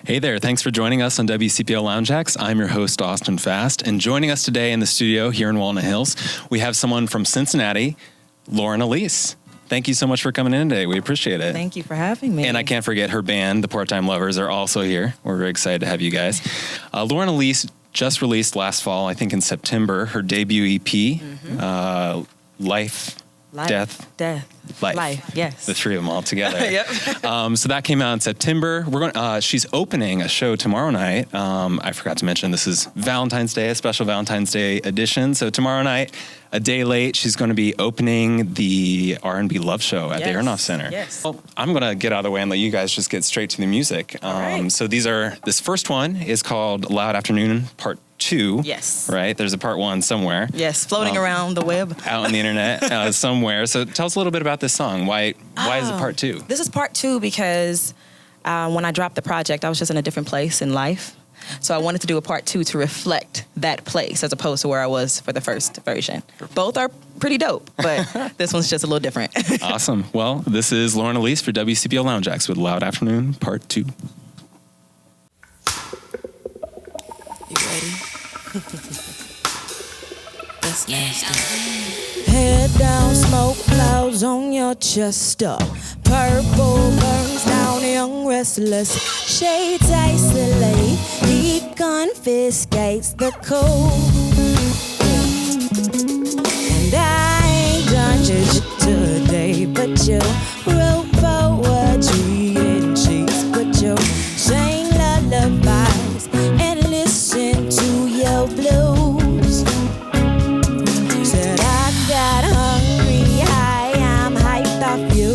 Hey there, thanks for joining us on WCPO Lounge Acts. I'm your host, Austin Fast, and joining us today in the studio here in Walnut Hills, we have someone from Cincinnati, Lauren Eylise. Thank you so much for coming in today. We appreciate it. Thank you for having me. And I can't forget her band, the Part-Time Lovers, are also here. We're very excited to have you guys. Lauren Eylise just released last fall, I think in September, her debut EP, Life, Death, Life. Yes. The three of them all together. Yep. So that came out in September. We're going. She's opening a show tomorrow night. I forgot to mention this is Valentine's Day, a special Valentine's Day edition. So tomorrow night, a day late, she's going to be opening the R&B Love Show at the Aronoff Center. Yes. Well, I'm going to get out of the way and let you guys just get straight to the music. Right. So this first one is called Loud Afternoon Part 2. Yes. Right? There's a Part 1 somewhere. Yes, floating around the web. Out on the internet somewhere. So tell us a little bit about this song. Why is it Part 2? This is Part 2 because when I dropped the project, I was just in a different place in life. So I wanted to do a Part 2 to reflect that place as opposed to where I was for the first version. Both are pretty dope, but this one's just a little different. Awesome. Well, this is Lauren Eylise for WCPO Lounge Acts with Loud Afternoon Part 2. You ready? That's nasty. Head down, smoke clouds on your chest up. Purple burns down, young restless. Shades isolate, heat confiscates the cold. And I ain't done just today, but you wrote poetry and cheese. But you sing lullabies and listen to your blues. Said I got hungry, I'm hyped off you.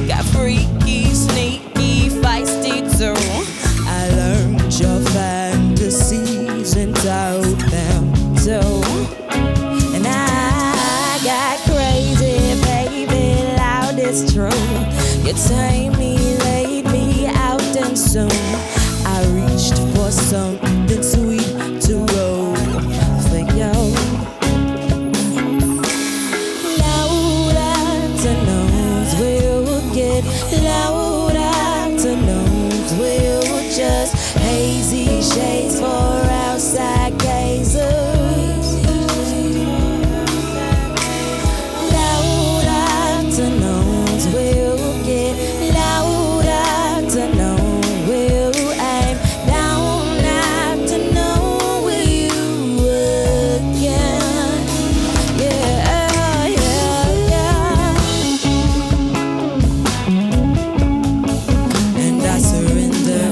Got freaky, sneaky, feisty too. I learned your fantasies and told them too. And I got crazy, baby, loud is true. You tamed me, laid me out, and soon I reached for something sweet to roll for you. Loud afternoons, we'll just hazy shades for outside gazers. Loud afternoons, we'll get loud afternoon. We'll aim down afternoon with you again. Yeah, yeah, yeah. And I surrender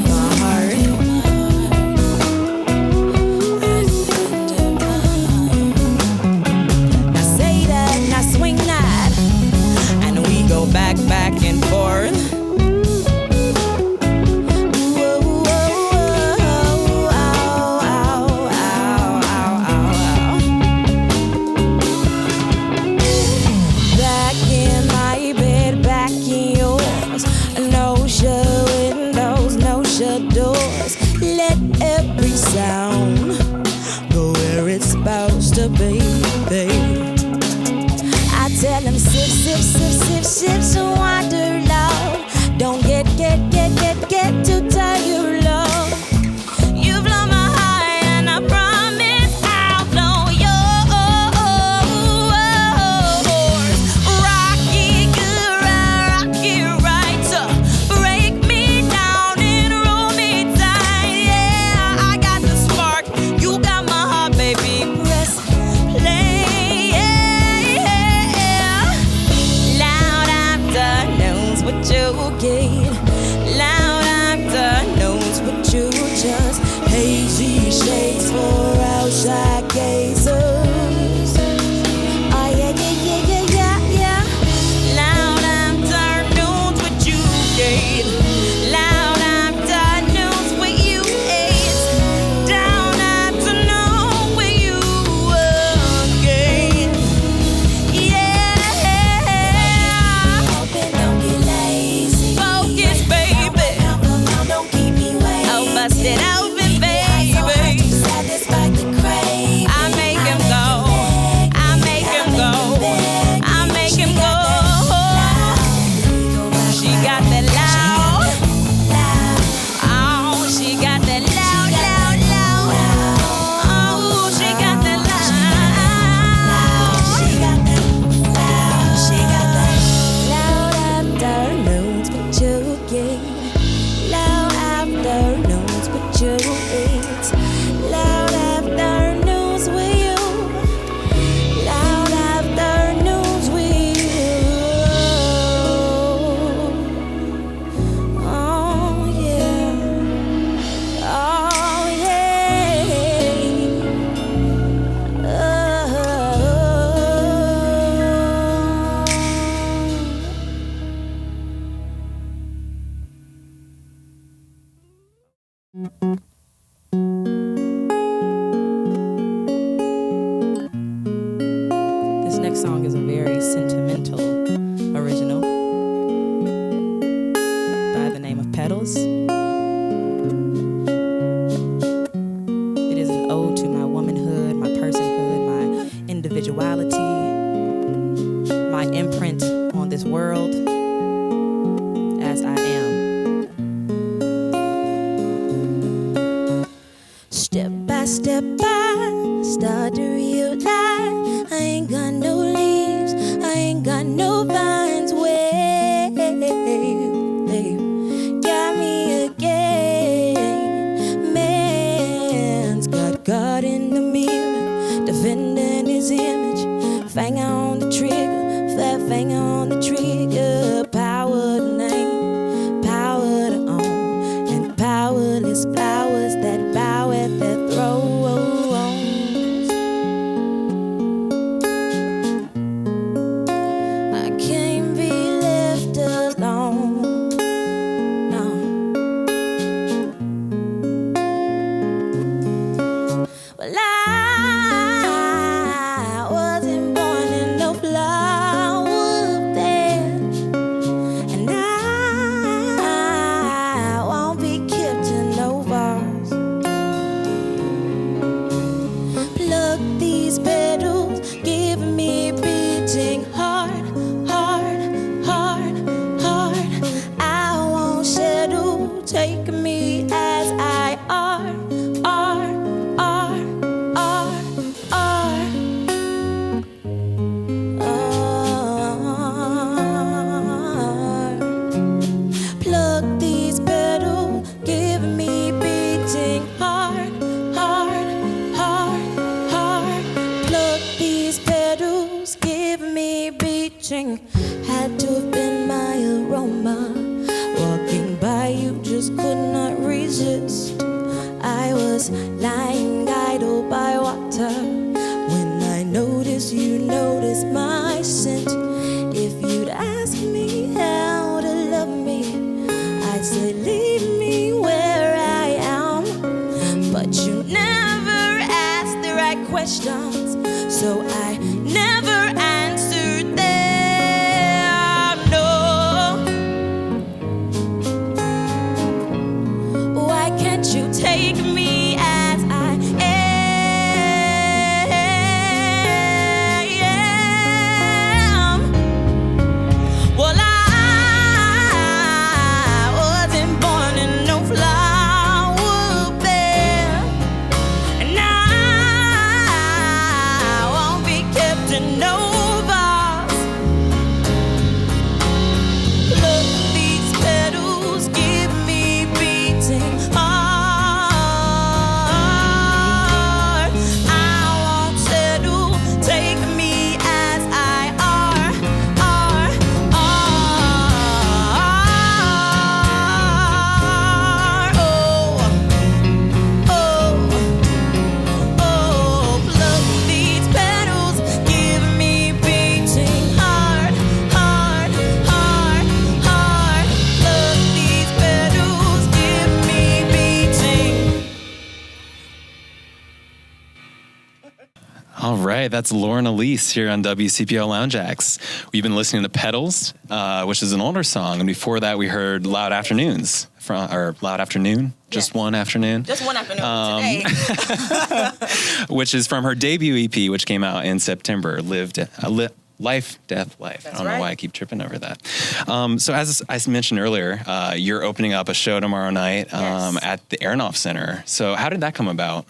This next song is a very sentimental original by the name of Petals. It is an ode to my womanhood, my personhood, my individuality, my imprint on this world as I am. Step by step, I start to realize I ain't got no leaves, I ain't got no vines. Wave, got me again. Man's got God in the mirror, defending his image. Finger on the trigger, flat finger on the trigger. Power to name, power to own, and powerless flowers that bow at their thrones. I can't be left alone. No. Well, I wasn't born in no flower bed, and I won't be kept in no vase. Pluck these petals, give me beating heart, heart, heart, heart. I won't settle, take me as I are, are, are, are, are. Pluck these petals, give me beating heart, heart, heart, heart. Pluck these petals, give me beating. Had to have been my aroma. Walking by you, just could not resist. I was lying idle by water when I noticed you noticed my scent. If you'd ask me how to love me, I'd say leave me where I am. But you never asked the right questions, so I never answered them. No. Why can't you take me as I am? Well, I wasn't born in no flower bed, and I won't be kept in no vase. Look, these petals give me beating heart. I won't settle, take me as I are, are, are. Oh, pluck these petals, give me beating heart, heart, heart, heart. Pluck these petals, give me beating. All right, that's Lauren Eylise here on WCPO Lounge Acts. We've been listening to Petals, which is an older song, and before that we heard Loud Afternoons, Loud Afternoon, just Yes. one afternoon, Just one afternoon today. which is from her debut EP, which came out in September, Life, Death, Life. That's I don't know right. why I keep tripping over that. So as I mentioned earlier, you're opening up a show tomorrow night Yes. at the Aronoff Center. So how did that come about?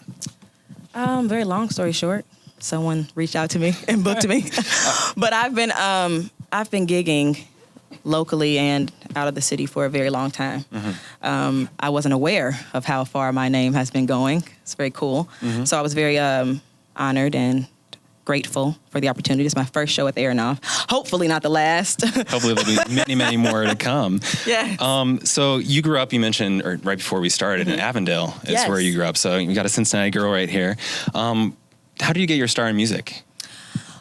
Very long story short, someone reached out to me and booked me. But I've been gigging locally and out of the city for a very long time. I wasn't aware of how far my name has been going. It's very cool. So I was very honored and grateful for the opportunity. It's my first show at the Aronoff. Hopefully not the last. Hopefully there'll be many, many more to come. Yes. So you grew up, you mentioned, or right before we started, in Avondale is Yes. where you grew up. So you got a Cincinnati girl right here. How do you get your start in music?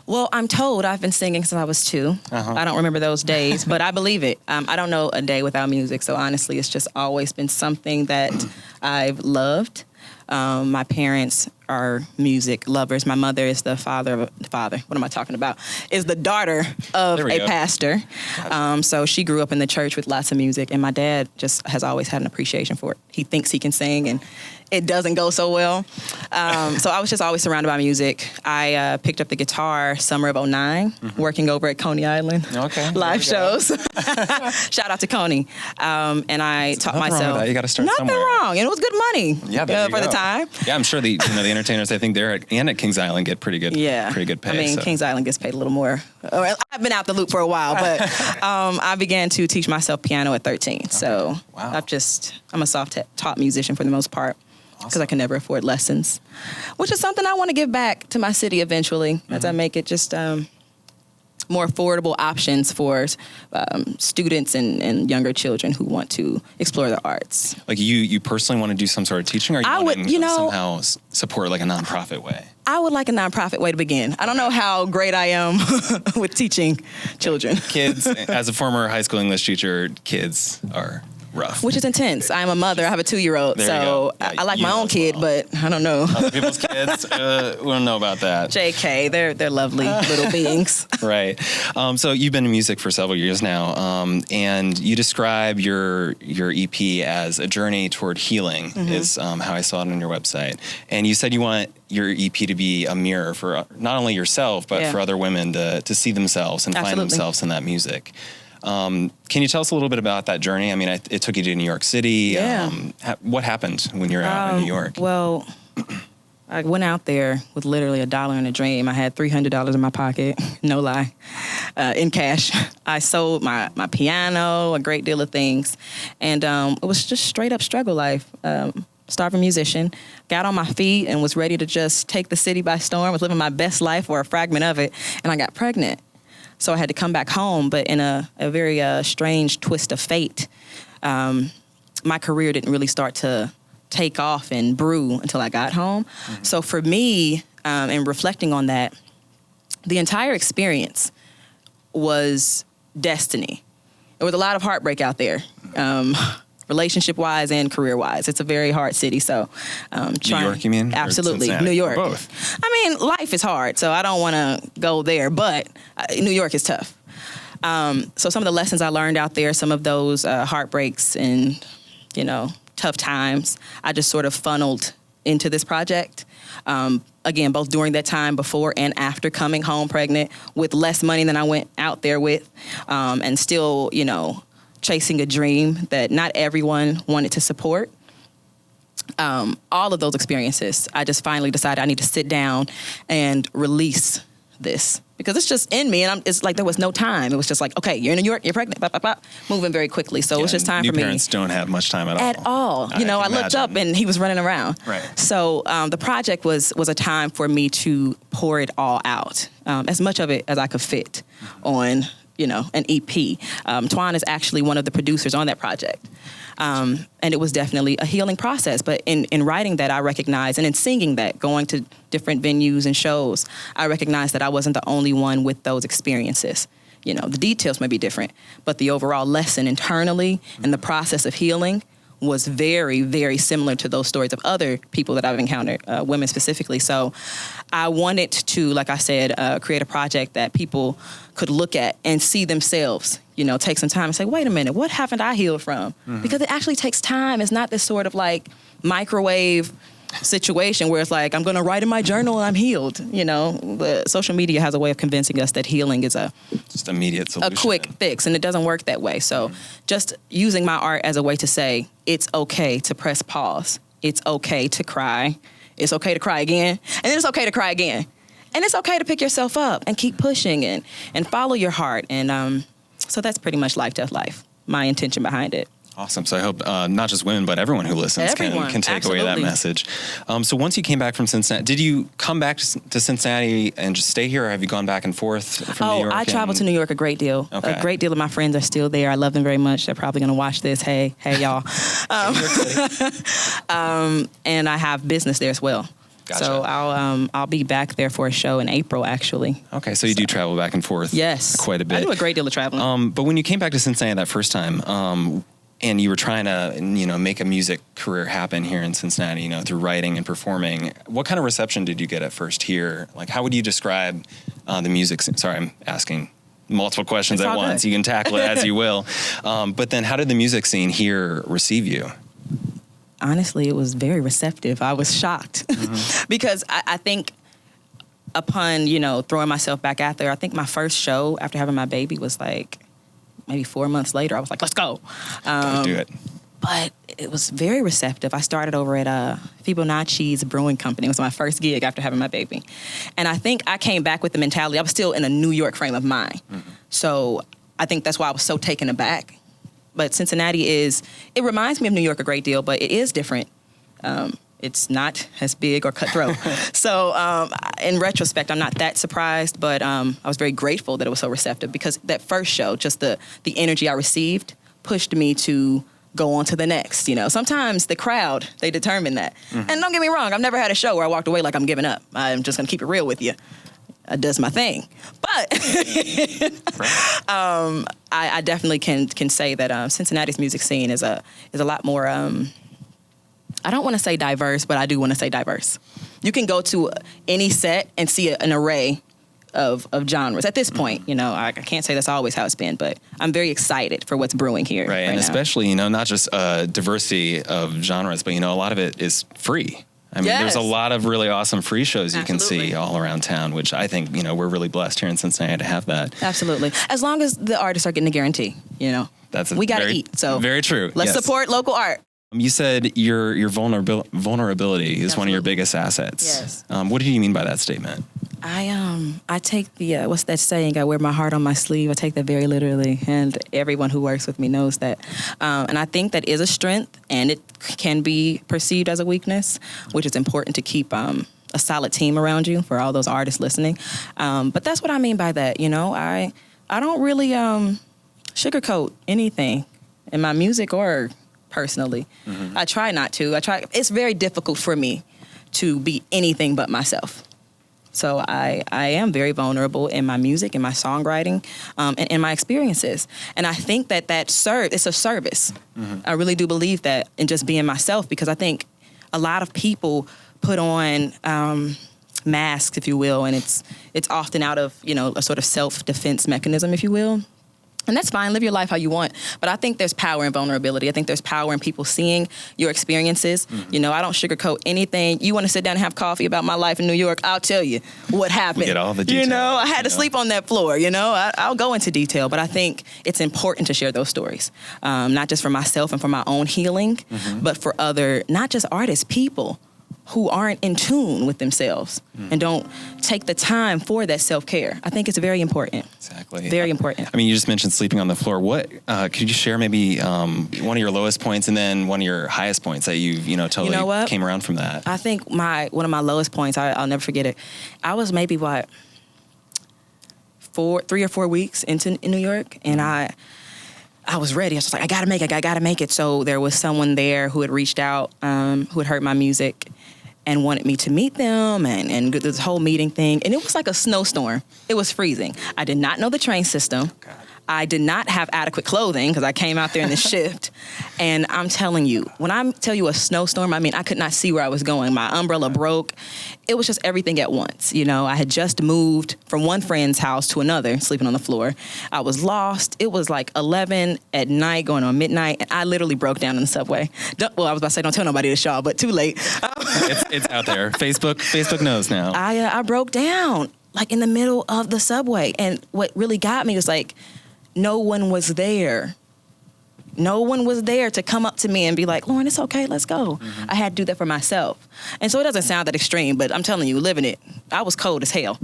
Well, I'm told I've been singing since I was 2. I don't remember those days, but I believe it. I don't know a day without music. So honestly, it's just always been something that I've loved. My parents are music lovers. My mother is the father. What am I talking about? Is the daughter of a pastor. So she grew up in the church with lots of music, and my dad just has always had an appreciation for it. He thinks he can sing, and it doesn't go so well. So I was just always surrounded by music. I picked up the guitar summer of 2009, working over at Coney Island. Live shows. Shout out to Coney. And I taught myself. Wrong with that. You got to start Nothing somewhere. wrong, and it was good money. For the time. Yeah, I'm sure the entertainers I think there and at Kings Island get pretty good pay. I mean, Kings Island gets paid a little more. I've been out the loop for a while, but I began to teach myself piano at 13. So I'm a self-taught musician for the most part because I can never afford lessons, which is something I want to give back to my city eventually as I make it just more affordable options for students and younger children who want to explore the arts. Like you personally want to do some sort of teaching, or somehow support like a nonprofit way? I would like a nonprofit way to begin. I don't know how great I am with teaching children. Kids, as a former high school English teacher, kids are rough. Which is intense. I'm a mother. I have a 2-year-old, so I like my own kid, but I don't know. Other people's kids, we don't know about that. JK, they're lovely little beings. Right. So you've been in music for several years now, and you describe your EP as a journey toward healing, is how I saw it on your website. And you said you want your EP to be a mirror for not only yourself, but for other women to see themselves and find themselves in that music. Can you tell us a little bit about that journey? I mean, it took you to New York City. Yeah. What happened when you were out in New York? Well, I went out there with literally $1 in a dream. I had $300 in my pocket, no lie, in cash. I sold my piano, a great deal of things. And it was just straight up struggle life. Starving musician, got on my feet and was ready to just take the city by storm, was living my best life or a fragment of it. And I got pregnant. So I had to come back home, but in a very strange twist of fate, my career didn't really start to take off and brew until I got home. So for me, and reflecting on that, the entire experience was destiny. There was a lot of heartbreak out there, relationship-wise and career-wise. It's a very hard city, so New York, you mean? Absolutely, New York. Or both. I mean, life is hard, so I don't want to go there, but New York is tough. So some of the lessons I learned out there, some of those heartbreaks and, tough times, I just sort of funneled into this project. Again, both during that time before and after coming home pregnant with less money than I went out there with, and still, chasing a dream that not everyone wanted to support. All of those experiences, I just finally decided I need to sit down and release this because it's just in me, and it's like there was no time. It was just like, okay, you're in New York, you're pregnant, blah, blah, blah, moving very quickly. So it was just time for me. New parents don't have much time at all. I looked up and he was running around. Right. So the project was a time for me to pour it all out, as much of it as I could fit on an EP. Twan is actually one of the producers on that project. And it was definitely a healing process. But in writing that, I recognized, and in singing that, going to different venues and shows, I recognized that I wasn't the only one with those experiences. The details may be different, but the overall lesson internally and the process of healing was very, very similar to those stories of other people that I've encountered, women specifically. So I wanted to, like I said, create a project that people could look at and see themselves, take some time and say, wait a minute, what haven't I healed from? Because it actually takes time. It's not this sort of like microwave situation where it's like, I'm going to write in my journal and I'm healed. The social media has a way of convincing us that healing is just immediate solution, a quick fix, and it doesn't work that way. So just using my art as a way to say, it's okay to press pause. It's okay to cry. It's okay to cry again. And then it's okay to cry again. And it's okay to pick yourself up and keep pushing and follow your heart. And so that's pretty much Life, Death, Life, my intention behind it. Awesome. So I hope not just women, but everyone who listens can take away that message. So once you came back from Cincinnati, did you come back to Cincinnati and just stay here, or have you gone back and forth from New York? I traveled to New York a great deal. Okay. A great deal of my friends are still there. I love them very much. They're probably going to watch this. Hey, y'all. And I have business there as well. Gotcha. So I'll be back there for a show in April, actually. Okay, so you do travel back and forth. Yes, quite a bit. I do a great deal of traveling. But when you came back to Cincinnati that first time, and you were trying to, make a music career happen here in Cincinnati, through writing and performing, what kind of reception did you get at first here? Like, how would you describe the music scene? Sorry, I'm asking multiple questions at once. Good. You can tackle it as you will. But then how did the music scene here receive you? Honestly, it was very receptive. I was shocked because I think upon, throwing myself back out there, I think my first show after having my baby was like maybe 4 months later. I was like, let's go. Do it. But it was very receptive. I started over at Fibonacci's Brewing Company. It was my first gig after having my baby. And I think I came back with the mentality. I was still in a New York frame of mind. So I think that's why I was so taken aback. But Cincinnati it reminds me of New York a great deal, but it is different. It's not as big or cutthroat. So in retrospect, I'm not that surprised, but I was very grateful that it was so receptive because that first show, just the energy I received pushed me to go on to the next. Sometimes the crowd, they determine that. And don't get me wrong, I've never had a show where I walked away like I'm giving up. I'm just going to keep it real with you. I does my thing. But I definitely can say that Cincinnati's music scene is a lot more, I don't want to say diverse, but I do want to say diverse. You can go to any set and see an array of genres. At this point, I can't say that's always how it's been, but I'm very excited for what's brewing here. Right, and now. especially, not just diversity of genres, but, a lot of it is free. I mean, There's a lot of really awesome free shows you can see all around town, which I think, we're really blessed here in Cincinnati to have that. Absolutely. As long as the artists are getting a guarantee, we got to eat. So very true. Let's support local art. You said your vulnerability is one of your biggest assets. Yes. What do you mean by that statement? I take the what's that saying? I wear my heart on my sleeve. I take that very literally, and everyone who works with me knows that. And I think that is a strength, and it can be perceived as a weakness, which is important to keep a solid team around you for all those artists listening. But that's what I mean by that. I don't really sugarcoat anything in my music or personally. I try not to. It's very difficult for me to be anything but myself. So I am very vulnerable in my music, in my songwriting, and in my experiences. And I think that it's a service. I really do believe that in just being myself, because I think a lot of people put on masks, if you will, and it's often out of, a sort of self-defense mechanism, if you will. And that's fine. Live your life how you want. But I think there's power in vulnerability. I think there's power in people seeing your experiences. I don't sugarcoat anything. You want to sit down and have coffee about my life in New York, I'll tell you what happened. We get all the details. I had to sleep on that floor. I'll go into detail. But I think it's important to share those stories, not just for myself and for my own healing, but for other, not just artists, people who aren't in tune with themselves and don't take the time for that self-care. I think it's very important. Exactly. Very important. I mean, you just mentioned sleeping on the floor. What could you share maybe one of your lowest points and then one of your highest points that you've, totally came around from that? I think one of my lowest points, I'll never forget it. I was maybe 3 or 4 weeks in New York, and I was ready. I was just like, I gotta make it. So there was someone there who had reached out, who had heard my music and wanted me to meet them and this whole meeting thing. And it was like a snowstorm. It was freezing. I did not know the train system. God. I did not have adequate clothing because I came out there in the shift. And I'm telling you, when I tell you a snowstorm, I mean, I could not see where I was going. My umbrella broke. It was just everything at once. I had just moved from one friend's house to another, sleeping on the floor. I was lost. It was like 11 at night, going on midnight, and I literally broke down in the subway. I was about to say, don't tell nobody this, y'all, but too late. It's out there. Facebook knows now. I broke down, like in the middle of the subway. And what really got me was like, no one was there. No one was there to come up to me and be like, Lauren, it's okay, let's go. I had to do that for myself. And so it doesn't sound that extreme, but I'm telling you, living it, I was cold as hell.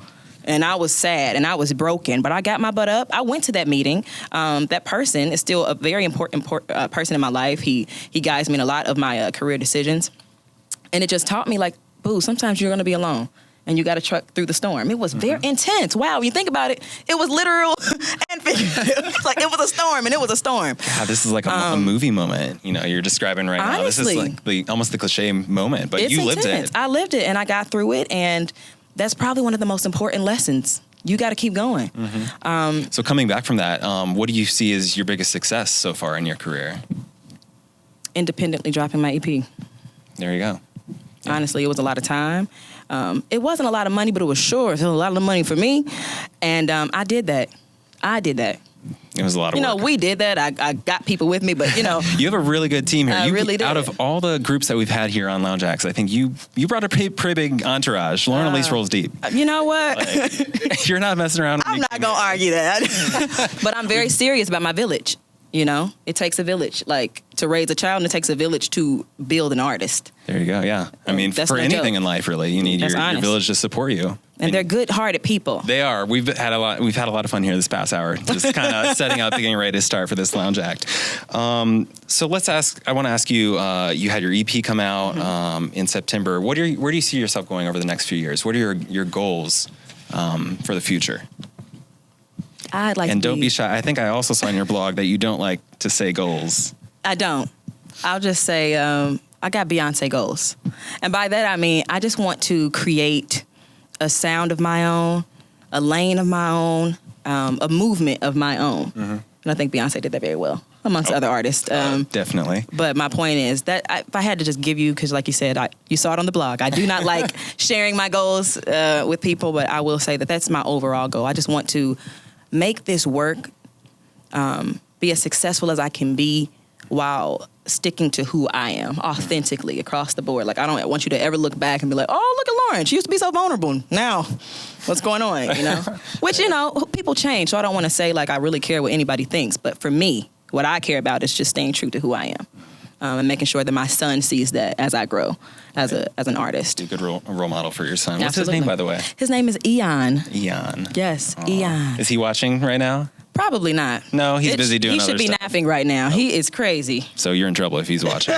And I was sad and I was broken, but I got my butt up. I went to that meeting. That person is still a very important person in my life. He guides me in a lot of my career decisions. And it just taught me, like, boo, sometimes you're going to be alone. and you got to truck through the storm. It was very intense. Wow, when you think about it, it was literal and figurative. Like, it was a storm, and it was a storm. God, this is like a movie moment, you're describing right now. This is like almost the cliche moment, but you lived it. I lived it, and I got through it, and that's probably one of the most important lessons. You got to keep going. So coming back from that, what do you see as your biggest success so far in your career? Independently dropping my EP. There you go. Yeah. Honestly, it was a lot of time. It wasn't a lot of money, but it was sure. It was a lot of money for me. And I did that. It was a lot of work. We did that. I got people with me, but You have a really good team here. I really did. Out of all the groups that we've had here on Lounge Acts, I think you brought a pretty big entourage. Lauren Eylise rolls deep. You know what? You're not messing around. I'm not going to argue that. But I'm very serious about my village. It takes a village, like, to raise a child, and it takes a village to build an artist. There you go. Yeah. I mean, That's for no anything joke. in life, really, you need your village to support you. And they're good-hearted people. They are. We've had a lot of fun here this past hour, just kind of setting up, getting ready to start for this Lounge Act. So I want to ask you, you had your EP come out in September. Where do you see yourself going over the next few years? What are your goals for the future? I'd like and to don't be shy. I think I also saw on your blog that you don't like to say goals. I don't. I'll just say I got Beyonce goals. And by that, I mean, I just want to create a sound of my own, a lane of my own, a movement of my own. And I think Beyonce did that very well, amongst other artists. Definitely. But my point is that if I had to just give you, because like you said, you saw it on the blog, I do not like sharing my goals with people, but I will say that that's my overall goal. I just want to make this work, be as successful as I can be while sticking to who I am authentically across the board. Like, I don't want you to ever look back and be like, oh, look at Lauren. She used to be so vulnerable. Now, what's going on, Which, people change, so I don't want to say, like, I really care what anybody thinks. But for me, what I care about is just staying true to who I am and making sure that my son sees that as I grow as an artist. Be a good role model for your son. What's Absolutely. his name, by the way? His name is Eon. Eon. Yes, Eon. Is he watching right now? Probably not. No, he's busy doing other stuff. He should be napping right now. He is crazy. So you're in trouble if he's watching.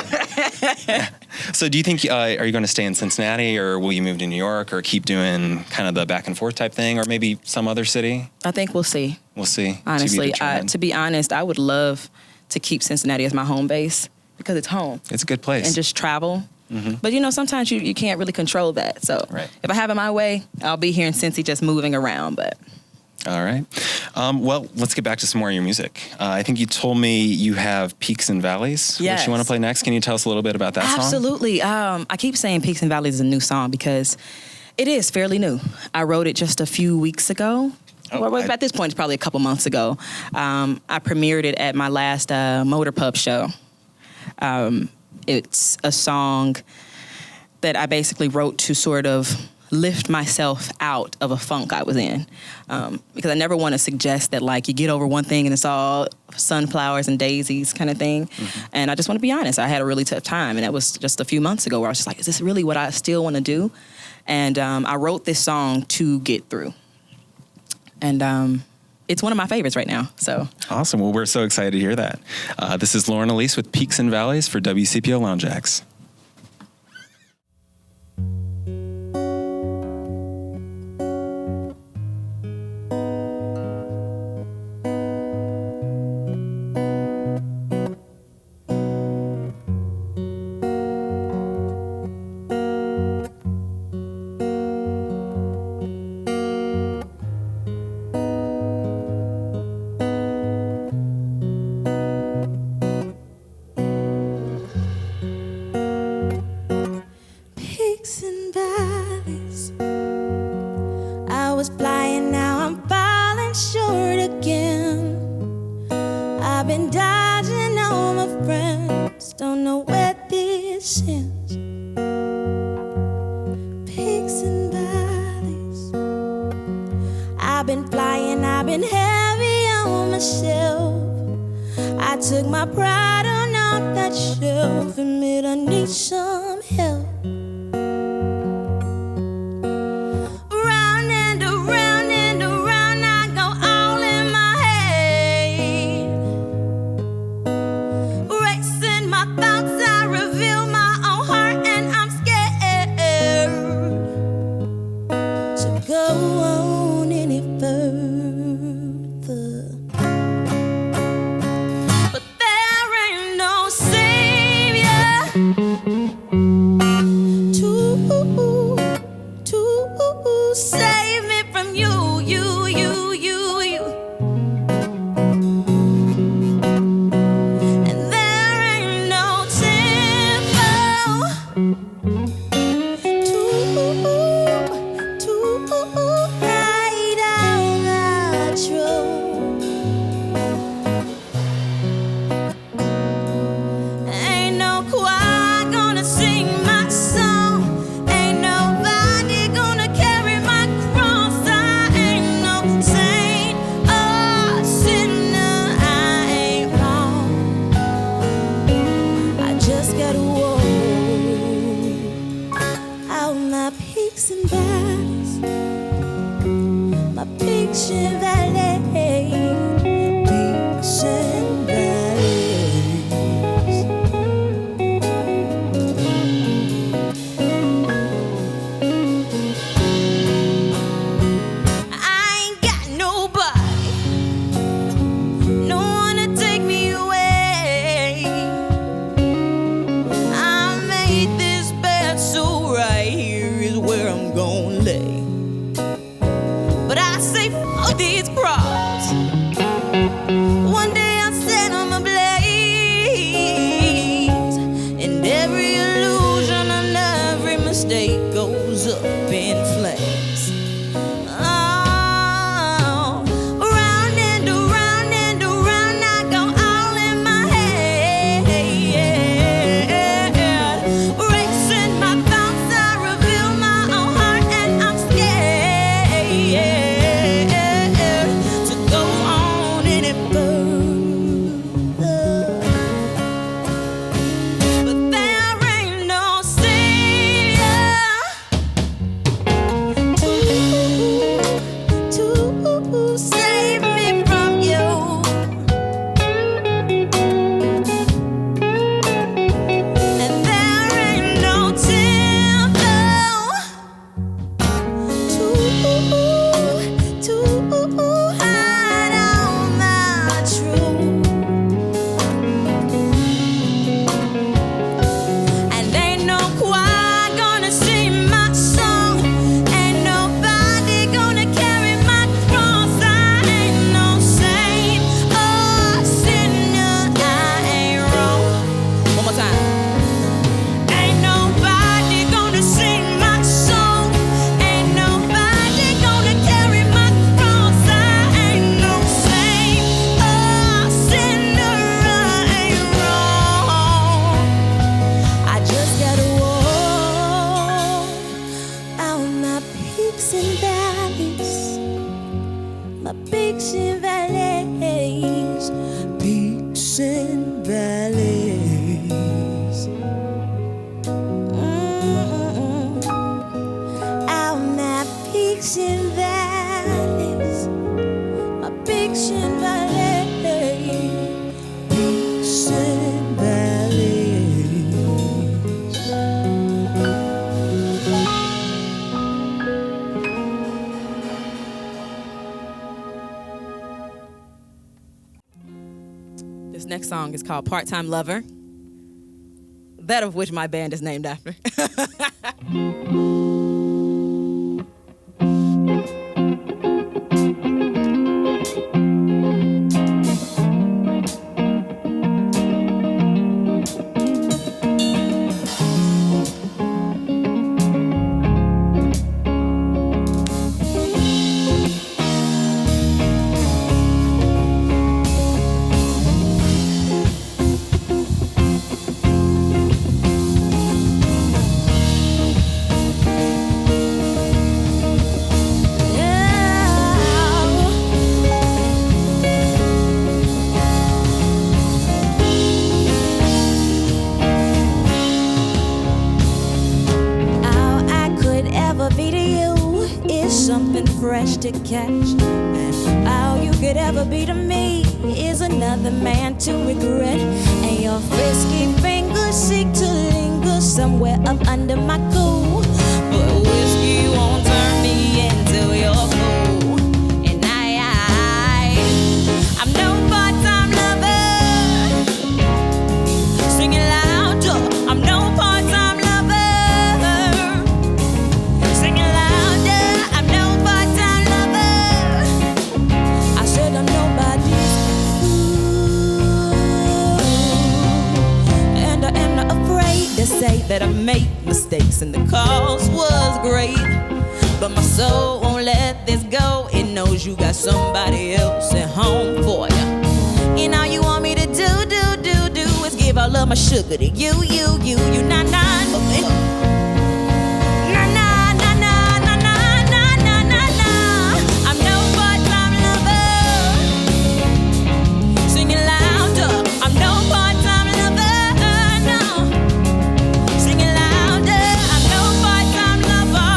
So do you think, are you going to stay in Cincinnati, or will you move to New York, or keep doing kind of the back and forth type thing, or maybe some other city? I think we'll see. We'll see. Honestly, to be honest, I would love to keep Cincinnati as my home base because it's home. It's a good place. And just travel. But, sometimes you can't really control that. So if I have it my way, I'll be here in Cincy just moving around. But all right. Well, let's get back to some more of your music. I think you told me you have Peaks and Valleys, yes, which you want to play next. Can you tell us a little bit about that song? Absolutely. I keep saying Peaks and Valleys is a new song because it is fairly new. I wrote it just a few weeks ago. At this point, it's probably a couple months ago. I premiered it at my last Motor Pub show. It's a song that I basically wrote to sort of lift myself out of a funk I was in. Because I never want to suggest that, like, you get over one thing and it's all sunflowers and daisies kind of thing. And I just want to be honest. I had a really tough time. And that was just a few months ago where I was just like, is this really what I still want to do? And I wrote this song to get through. And it's one of my favorites right now. So awesome. Well, we're so excited to hear that. This is Lauren Eylise with Peaks and Valleys for WCPO Lounge Acts. peaks and valleys, my peaks and valleys, peaks and valleys. I ain't got nobody, no one to take me away. I made this bed, so right here is where I'm gonna lay. But I say fuck these problems. One day I'll set them ablaze, and every illusion and every mistake goes up in flames. Oh, round and around I go all in my head. Racing my thoughts, I reveal my own heart, and I'm scared to go on any further. But there ain't no savior to save me from you. And there ain't no temple to hide all my truth. And ain't no choir gonna sing my song. Ain't nobody gonna carry my cross. I ain't no saint or sinner. I ain't wrong. One more time. Ain't nobody gonna sing my song. Ain't nobody gonna carry my cross. I ain't no saint or sinner. I ain't wrong. I just gotta walk out my peaks and valleys, my peaks and valleys, peaks and valleys. Out my peaks and valleys, my peaks and valleys, peaks and valleys. This next song is called Part-Time Lover, that of which my band is named after. All I could ever be to you is something fresh to catch. And all you could ever be to me is another man to regret. And your frisky fingers seek to linger somewhere up under my cool. But whiskey won't turn me into your fool. And I'm no part-time lover. Singing louder, I'm no part-time lover. Singing louder, I'm no part-time lover. I said I'm nobody's fool. And I am not afraid to say that I made mistakes and the cause was great. But my soul won't let this go. It knows you got somebody else at home for you. And all you want me to do is give all of my sugar to you, nah, nah. Nah, nah, nah, nah, nah, nah, nah, nah, nah, nah. I'm no part-time lover. Singing louder, I'm no part-time lover, no. Singing louder, I'm no part-time lover.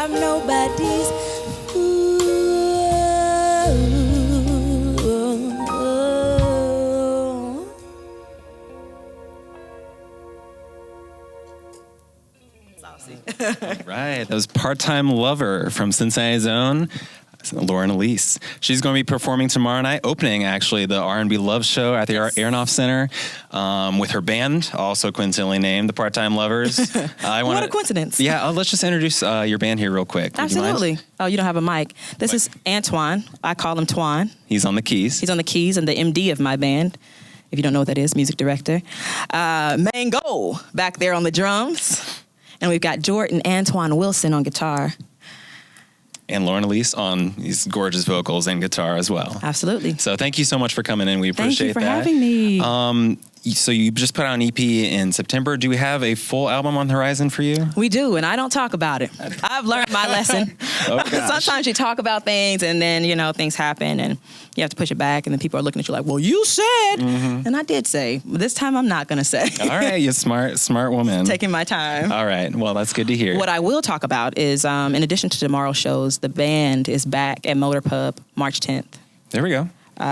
I'm nobody's fool. All right. That was Part-Time Lover from Cincinnati's own Lauren Eylise. She's going to be performing tomorrow night, opening actually the R&B Love Show at the Aronoff Center with her band, also coincidentally named the Part-Time Lovers. What a coincidence. Yeah, let's just introduce your band here real quick. Would you mind? Absolutely. Oh, you don't have a mic. This is Antoine. I call him Twan. He's on the keys. He's on the keys and the MD of my band. If you don't know what that is, music director. Mango back there on the drums. And we've got Jordan Antoine Wilson on guitar. And Lauren Eylise on these gorgeous vocals and guitar as well. Absolutely. So thank you so much for coming in. We appreciate that. Thank you for having me. So you just put out an EP in September. Do we have a full album on the horizon for you? We do, and I don't talk about it. I've learned my lesson. Sometimes you talk about things, and then, things happen, and you have to push it back, and then people are looking at you like, well, you said. Mm-hmm. And I did say. But this time I'm not going to say. All right, you're smart woman. Taking my time. All right, well, that's good to hear. What I will talk about is, in addition to tomorrow's shows, the band is back at Motor Pub March 10th. There we go.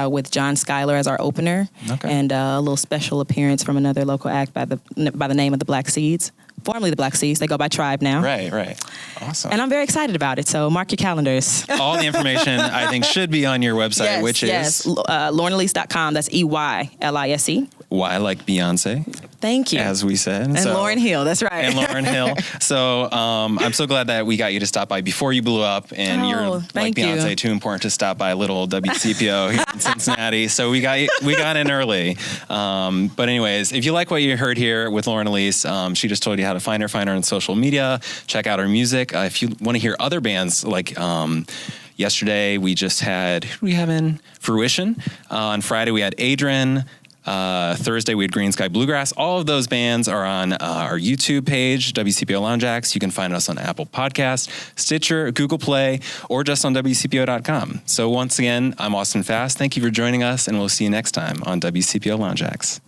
With John Schuyler as our opener, and a little special appearance from another local act by the name of the Black Seeds, formerly the Black Seeds. They go by Tribe now. Right. Awesome. And I'm very excited about it, so mark your calendars. All the information, I think, should be on your website, which is? LaurenEylise.com. That's EYLISE. Y like Beyonce. Thank you. As we said. And Lauryn Hill, that's right. And Lauryn Hill. So I'm so glad that we got you to stop by before you blew up, and you're like Beyonce, too important to stop by little WCPO here in Cincinnati. So we got in early. But anyways, if you like what you heard here with Lauren Eylise, she just told you how to find her on social media. Check out her music. If you want to hear other bands like yesterday, we just had, who do we have in? Fruition. On Friday, we had Adrian. Thursday, we had Green Sky Bluegrass. All of those bands are on our YouTube page, WCPO Lounge Acts. You can find us on Apple Podcasts, Stitcher, Google Play, or just on WCPO.com. So once again, I'm Austin Fast. Thank you for joining us, and we'll see you next time on WCPO Lounge Acts.